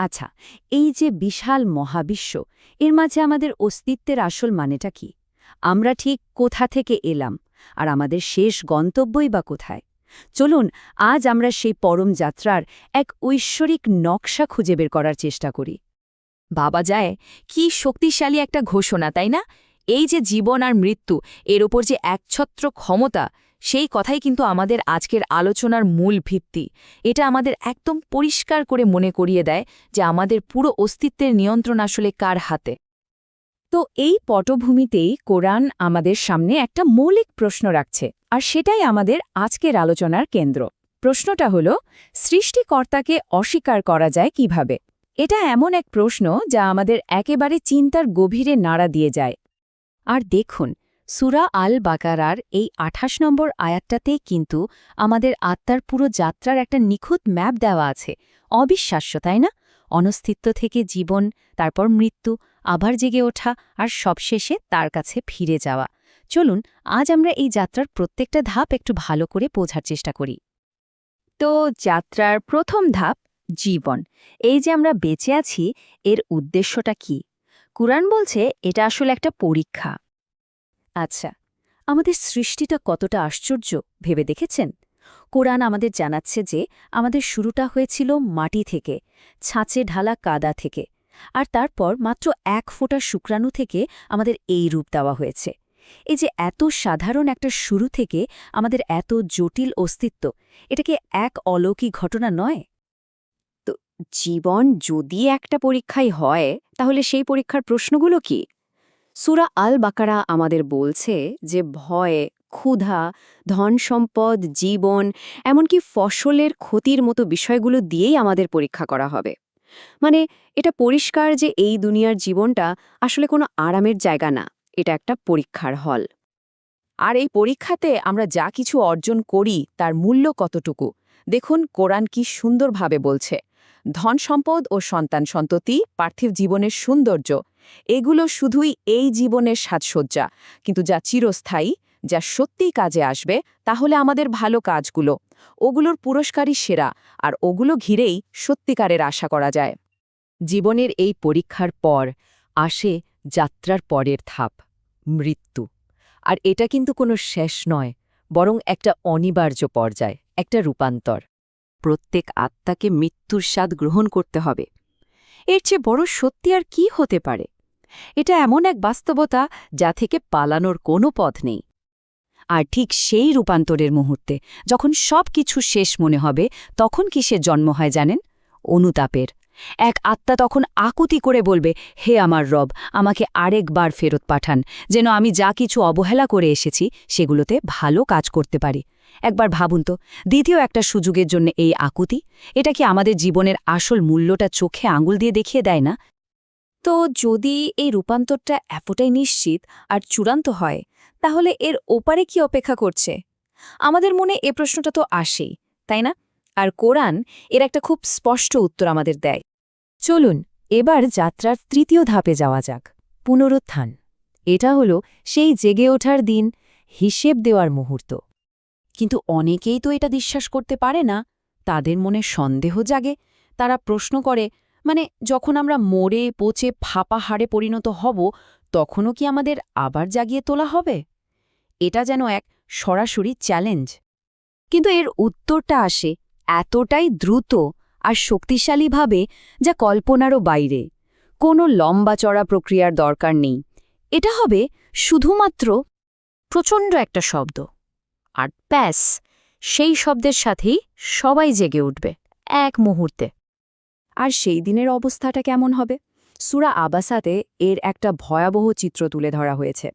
আচ্ছা, এই যে বিশাল মহাবিশ্ব, এর মাঝে আমাদের অস্তিত্বের আসল মানেটা কি? আমরা ঠিক কোথা থেকে এলাম, আর আমাদের শেষ গন্তব্যই বা কোথায়? চলুন আজ আমরা সেই পরম যাত্রার এক ঐশ্বরিক নকশা খুঁজে বের করার চেষ্টা করি। ভাবা যায় কি শক্তিশালী একটা ঘোষণা, তাই না? এই যে জীবন আর মৃত্যু, এর ওপর যে একছত্র ক্ষমতা, সেই কথাই কিন্তু আমাদের আজকের আলোচনার মূল ভিত্তি। এটা আমাদের একদম পরিষ্কার করে মনে করিয়ে দেয় যে আমাদের পুরো অস্তিত্বের নিয়ন্ত্রণ আসলে কার হাতে। তো এই পটভূমিতেই কোরআন আমাদের সামনে একটা মৌলিক প্রশ্ন রাখছে, আর সেটাই আমাদের আজকের আলোচনার কেন্দ্র। প্রশ্নটা হল, সৃষ্টিকর্তাকে অস্বীকার করা যায় কিভাবে? এটা এমন এক প্রশ্ন যা আমাদের একেবারে চিন্তার গভীরে নাড়া দিয়ে যায়। আর দেখুন, সূরা আল বাকারার এই ২৮ নম্বর আয়াতটাতেই কিন্তু আমাদের আত্মার পুরো যাত্রার একটা নিখুঁত ম্যাপ দেওয়া আছে। অবিশ্বাস্য, তাই না? অনস্তিত্ব থেকে জীবন, তারপর মৃত্যু, আবার জেগে ওঠা, আর সবশেষে তার কাছে ফিরে যাওয়া। চলুন আজ আমরা এই যাত্রার প্রত্যেকটা ধাপ একটু ভালো করে বোঝার চেষ্টা করি। তো যাত্রার প্রথম ধাপ জীবন। এই যে আমরা বেঁচে আছি, এর উদ্দেশ্যটা কি? কুরআন বলছে এটা আসলে একটা পরীক্ষা। আচ্ছা, আমাদের সৃষ্টিটা কতটা আশ্চর্য ভেবে দেখেছেন? কোরআন আমাদের জানাচ্ছে যে আমাদের শুরুটা হয়েছিল মাটি থেকে, ছাঁচে ঢালা কাদা থেকে, আর তারপর মাত্র ১ ফোঁটা শুক্রাণু থেকে আমাদের এই রূপ দেওয়া হয়েছে। এই যে এত সাধারণ একটা শুরু থেকে আমাদের এত জটিল অস্তিত্ব, এটা কি এক অলৌকিক ঘটনা নয়? তো জীবন যদি একটা পরীক্ষাই হয়, তাহলে সেই পরীক্ষার প্রশ্নগুলো কি? সূরা আল বাকারা আমাদের বলছে যে ভয়, ক্ষুধা, ধনসম্পদ, জীবন, এমনকি ফসলের ক্ষতির মতো বিষয়গুলো দিয়েই আমাদের পরীক্ষা করা হবে। মানে এটা পরিষ্কার যে এই দুনিয়ার জীবনটা আসলে কোনো আরামের জায়গা না, এটা একটা পরীক্ষার হল। আর এই পরীক্ষাতে আমরা যা কিছু অর্জন করি তার মূল্য কতটুকু, দেখুন কোরআন কি সুন্দরভাবে বলছে। ধন সম্পদ ও সন্তান সন্ততি পার্থিব জীবনের সৌন্দর্য, এগুলো শুধুই এই জীবনের সাজসজ্জা, কিন্তু যা চিরস্থায়ী, যা সত্যিই কাজে আসবে, তাহলে আমাদের ভালো কাজগুলো, ওগুলোর পুরস্কারই সেরা, আর ওগুলো ঘিরেই সত্যিকারের আশা করা যায়। জীবনের এই পরীক্ষার পর আসে যাত্রার পরের ধাপ, মৃত্যু। আর এটা কিন্তু কোনো শেষ নয়, বরং একটা অনিবার্য পর্যায়, একটা রূপান্তর। প্রত্যেক আত্মাকে মৃত্যুর স্বাদ গ্রহণ করতে হবে। এর চেয়ে বড় সত্যি আর কি হতে পারে? এটা এমন এক বাস্তবতা যা থেকে পালানোর কোনো পথ নেই। আর ঠিক সেই রূপান্তরের মুহূর্তে, যখন সব কিছু শেষ মনে হবে, তখন কিসের জন্ম হয় জানেন? অনুতাপের। এক আত্মা তখন আকুতি করে বলবে, হে আমার রব, আমাকে আরেকবার ফেরত পাঠান, যেন আমি যা কিছু অবহেলা করে এসেছি সেগুলোতে ভালো কাজ করতে পারি। একবার ভাবুন তো, দ্বিতীয় একটা সুযোগের জন্য এই আকুতি, এটা কি আমাদের জীবনের আসল মূল্যটা চোখে আঙুল দিয়ে দেখিয়ে দেয় না? তো যদি এই রূপান্তরটা এতটাই নিশ্চিত আর চূড়ান্ত হয়, তাহলে এর ওপারে কি অপেক্ষা করছে? আমাদের মনে এ প্রশ্নটা তো আসেই, তাই না? আর কোরআন এর একটা খুব স্পষ্ট উত্তর আমাদের দেয়। চলুন এবার যাত্রার তৃতীয় ধাপে যাওয়া যাক, পুনরুত্থান। এটা হলো সেই জেগে ওঠার দিন, হিসেব দেওয়ার মুহূর্ত। কিন্তু অনেকেই তো এটা বিশ্বাস করতে পারে না। তাদের মনে সন্দেহ জাগে। তারা প্রশ্ন করে, মানে যখন আমরা মরে পচে ফাঁপা হাড়ে পরিণত হব, তখনও কি আমাদের আবার জাগিয়ে তোলা হবে? এটা যেন এক সরাসরি চ্যালেঞ্জ। কিন্তু এর উত্তরটা আসে এতটাই দ্রুত আর শক্তিশালীভাবে, যা কল্পনারও বাইরে। কোনো লম্বা চড়া প্রক্রিয়ার দরকার নেই। এটা হবে শুধুমাত্র প্রচণ্ড একটা শব্দ, আর ব্যাস, সেই শব্দের সাথেই সবাই জেগে উঠবে এক মুহূর্তে। আর সেই দিনের অবস্থাটা কেমন হবে? সূরা আবাসাতে এর একটা ভয়াবহ চিত্র তুলে ধরা হয়েছে।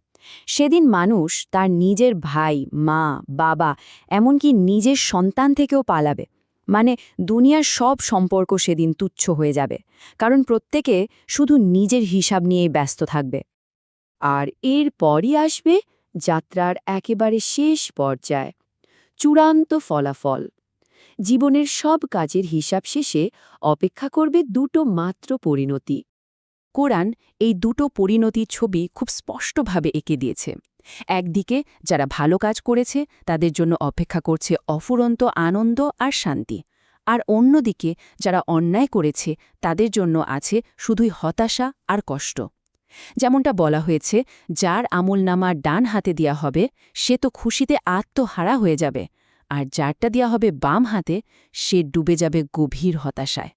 সেদিন মানুষ তার নিজের ভাই, মা, বাবা, এমনকি নিজের সন্তান থেকেও পালাবে। মানে দুনিয়ার সব সম্পর্ক সেদিন তুচ্ছ হয়ে যাবে, কারণ প্রত্যেকে শুধু নিজের হিসাব নিয়েই ব্যস্ত থাকবে। আর এর পরই আসবে যাত্রার একেবারে শেষ পর্যায়, চূড়ান্ত ফলাফল। জীবনের সব কাজের হিসাব শেষে অপেক্ষা করবে দুটো মাত্র পরিণতি। কোরআন এই দুটো পরিণতির ছবি খুব স্পষ্টভাবে এঁকে দিয়েছে। একদিকে যারা ভালো কাজ করেছে তাদের জন্য অপেক্ষা করছে অফুরন্ত আনন্দ আর শান্তি, আর অন্যদিকে যারা অন্যায় করেছে তাদের জন্য আছে শুধুই হতাশা আর কষ্ট। যেমনটা বলা হয়েছে, যার আমলনামা ডান হাতে দেয়া হবে সে তো খুশিতে আত্মহারা হয়ে যাবে, আর যারটা দেয়া হবে বাম হাতে সে ডুবে যাবে গভীর হতাশায়।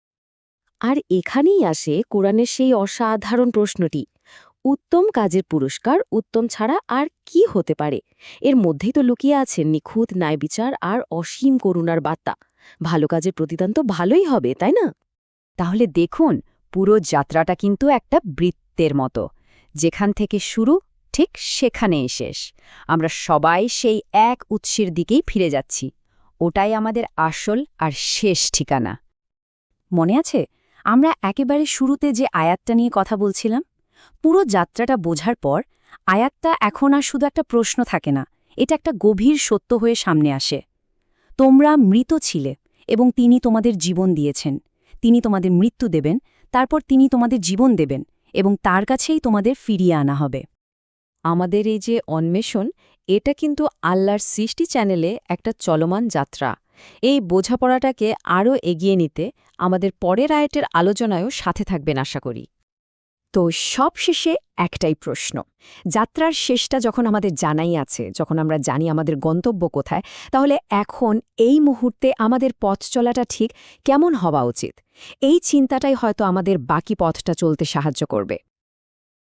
আর এখানেই আসে কোরআনের সেই অসাধারণ প্রশ্নটি, উত্তম কাজের পুরস্কার উত্তম ছাড়া আর কি হতে পারে? এর মধ্যেই তো লুকিয়ে আছে নিখুঁত ন্যায়বিচার আর অসীম করুণার বার্তা। ভালো কাজের প্রতিদান তো ভালোই হবে, তাই না? তাহলে দেখুন, পুরো যাত্রাটা কিন্তু একটা বৃত্তের মতো। যেখান থেকে শুরু ঠিক সেখানেই শেষ। আমরা সবাই সেই এক উৎসের দিকেই ফিরে যাচ্ছি। ওটাই আমাদের আসল আর শেষ ঠিকানা। মনে আছে আমরা একেবারে শুরুতে যে আয়াতটা নিয়ে কথা বলছিলাম? পুরো যাত্রাটা বোঝার পর আয়াতটা এখন আর শুধু একটা প্রশ্ন থাকে না, এটা একটা গভীর সত্য হয়ে সামনে আসে। তোমরা মৃত ছিলে এবং তিনি তোমাদের জীবন দিয়েছেন। তিনি তোমাদের মৃত্যু দেবেন, তারপর তিনি তোমাদের জীবন দেবেন এবং তার কাছেই তোমাদের ফিরিয়ে আনা হবে। আমাদের এই যে অন্বেষণ, এটা কিন্তু আল্লাহর সৃষ্টি চ্যানেলে একটা চলমান যাত্রা। এই বোঝাপড়াটাকে আরও এগিয়ে নিতে আমাদের পরের আয়াতের আলোচনায়ও সাথে থাকবেন আশা করি। তো সবশেষে একটাই প্রশ্ন, যাত্রার শেষটা যখন আমাদের জানাই আছে, যখন আমরা জানি আমাদের গন্তব্য কোথায়, তাহলে এখন এই মুহূর্তে আমাদের পথ চলাটা ঠিক কেমন হওয়া উচিত? এই চিন্তাটাই হয়তো আমাদের বাকি পথটা চলতে সাহায্য করবে।